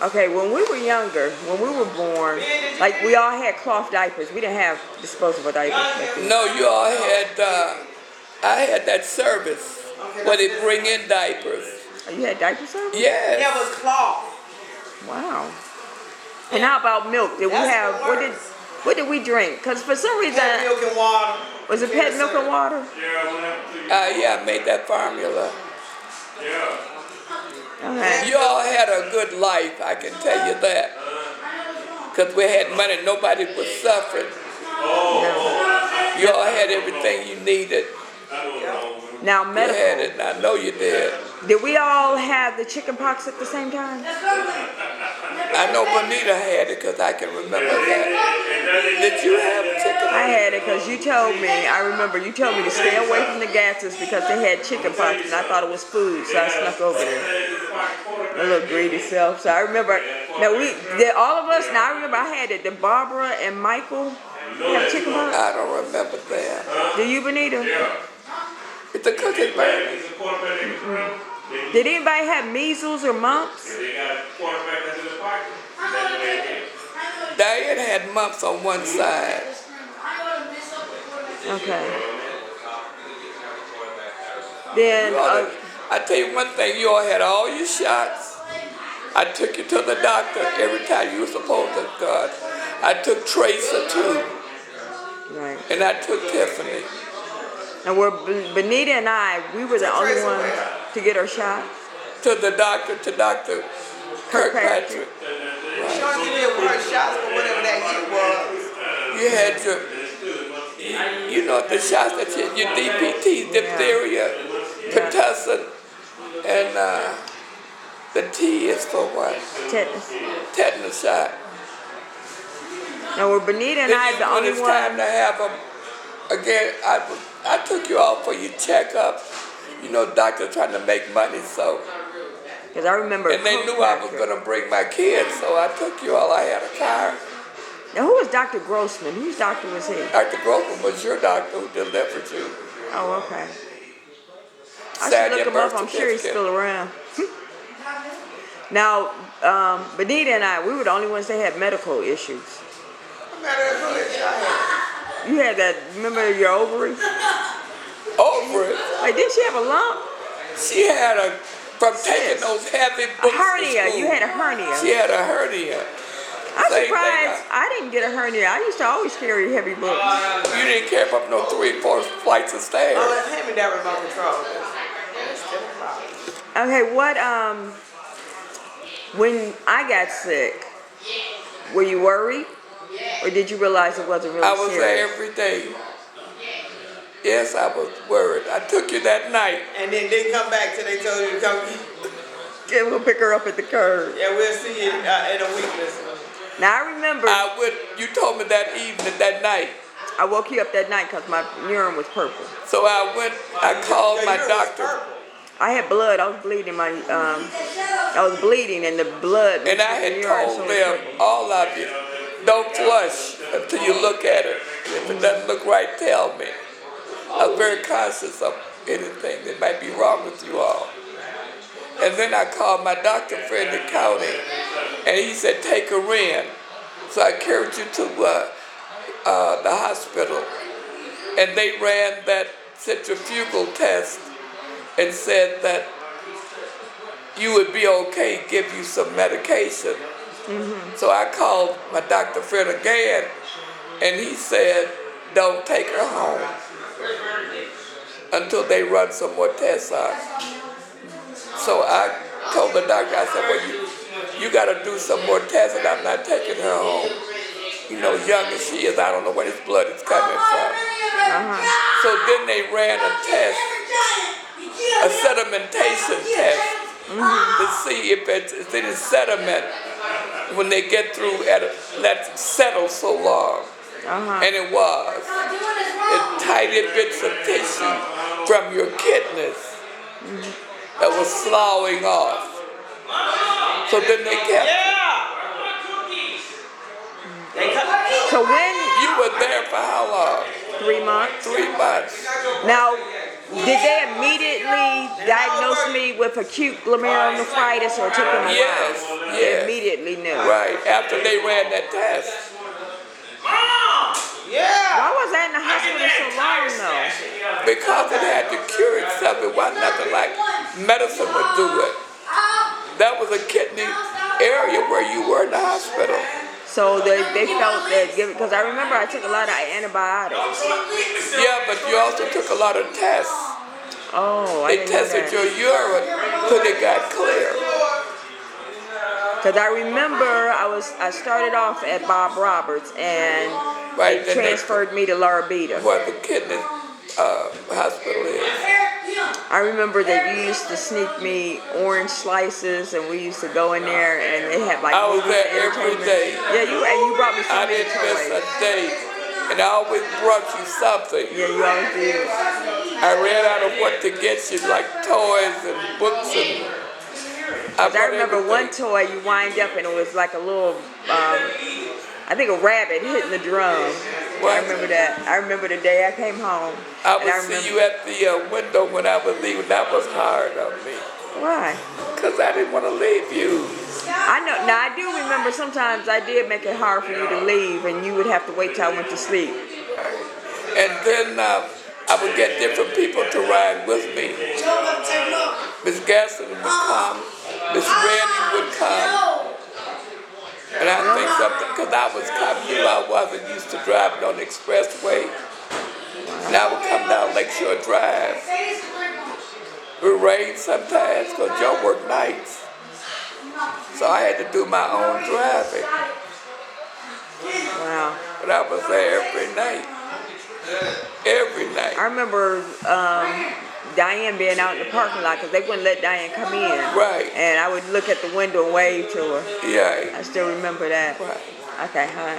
Okay, when we were younger, when we were born, like we all had cloth diapers. We didn't have disposable diapers back then. No, you all had, I had that service where they bring in diapers. Oh, you had diaper service? Yes. That was cloth. Wow. And how about milk? Did we have, what did we drink? Because for some reason, Pet milk and water. was it pet milk and water? Yeah, I made that formula. Okay. You all had a good life, I can tell you that. Because we had money, nobody was suffering. You all had everything you needed. Now You had medical. it, and I know you did. Did we all have the chicken pox at the same time? I know Bonita had it because I can remember that. Did you have chicken? I had it because you told me, I remember you told me to stay away from the Gatzers because they had chicken pox and I thought it was food, so I snuck over there. A little greedy self. So I remember, now all of us, now I remember I had it. Did Barbara and Michael have chicken pox? I don't remember that. Do you, Bonita? It's a cookie burning. Did anybody have measles or mumps? Diane had mumps on one side. Okay. Then, I tell you one thing, you all had all your shots. I took you to the doctor every time you were supposed to go. I took Tracer too, right. and I took Tiffany. And Benita and I, we were the only ones to get our shot. To the doctor, to Dr. Kirkpatrick. She only gave me her shots for whatever that heat was. You had your, you know, the shots that your DPT, diphtheria, pertussin, and the T is for what? Tetanus. Tetanus shot. Now were Benita and I the When only it's time one? to have them, again, I took you all for your checkup. You know, doctors trying to make money, so. Because I remember. And they knew I was going to bring my kids, so I took you all. I had a car. Now who was Dr. Grossman? Whose doctor was he? Dr. Grossman was your doctor who delivered you. Oh, okay. I Sad should look your him up. birth I'm sure he's certificate. still around. Now, Benita and I, we were the only ones that had medical issues. No matter how much I had. You had that, remember your ovary? Over it. Like, didn't she have a lump? She had from taking those heavy A books to hernia. school. You had a hernia. She had a hernia. I'm Same surprised thing. I didn't get a hernia. I used to always carry heavy books. You didn't care up no 3 or 4 flights of stairs. Oh, let's hand me that remote control. That's still a problem. Okay, what, when I got sick, were you worried? Or did you realize it wasn't really I was serious? there every day. Yes, I was worried. I took you that night. And then didn't come back till they told you to come. Yeah, we'll pick her up at the curb. Yeah, we'll see you in a week. Listen. Now I remember You told me that evening, that night. I woke you up that night because my urine was purple. So I called my doctor. I had blood. I was bleeding. I was bleeding, and the blood. And I had told them, all of you, don't flush until you look at it. If it doesn't look right, tell me. I was very conscious of anything that might be wrong with you all. And then I called my doctor friend in the county, and he said, take her in. So I carried you to the hospital, and they ran that centrifugal test and said that you would be okay, give you some medication. Mm-hmm. So I called my doctor friend again, and he said, don't take her home until they run some more tests on her. So I told the doctor, I said, well, you got to do some more tests, and I'm not taking her home. You know, young as she is, I don't know where this blood is coming from. So then they ran a test, a sedimentation test, to see if it's any sediment when they get through that settles so long. And it was. It tiny bits of tissue from your kidneys that was sloughing off. So then they kept. So when You were there for how long? 3 months. 3 months. Now, did they immediately diagnose me with acute glomerulonephritis, or it took them a while? Yes, They yes. immediately immediately knew. Right, after they ran that test. Yeah. Why was I in the hospital so long though? Because it had to cure itself. It wasn't nothing like medicine would do it. That was a kidney area where you were in the hospital. So they felt that, because I remember I took a lot of antibiotics. Yeah, but you also took a lot of tests. Oh, I They didn't know tested that. your urine till it got clear. Because I remember I started off at Bob Roberts and Right, they then they- transferred me to Larabita. Where the kidney hospital is. I remember that you used to sneak me orange slices, and we used to go in there, and they had like I was movies there and every entertainment. day. Yeah, you brought me so I many didn't miss a toys. day. And I always brought you something. Yeah, you always did. I ran out of what to get you, like toys and books and. I bought remember one everything. toy you wind up, and it was like a little, I think a rabbit hitting the drum. I What? remember that. I remember the day I came home. I and would see you at the window when I was leaving. That was hard on me. Why? Because I didn't want to leave you. I know. Now I do remember sometimes I did make it hard for you to leave, and you would have to wait till I went to sleep. And then I would get different people to ride with me. Miss Gaston would come. Miss Redding would come. And I think something, because I was coming, you know, I wasn't used to driving on the expressway. And I would come down Lakeshore Drive. It would rain sometimes, because Joe worked nights. So I had to do my own driving. Wow. But I was there every night. Every night. I remember Diane being out in the parking lot because they wouldn't let Diane come in. Right. And I would look at the window and wave to her. Yeah. I still remember that. Right. Okay, hi.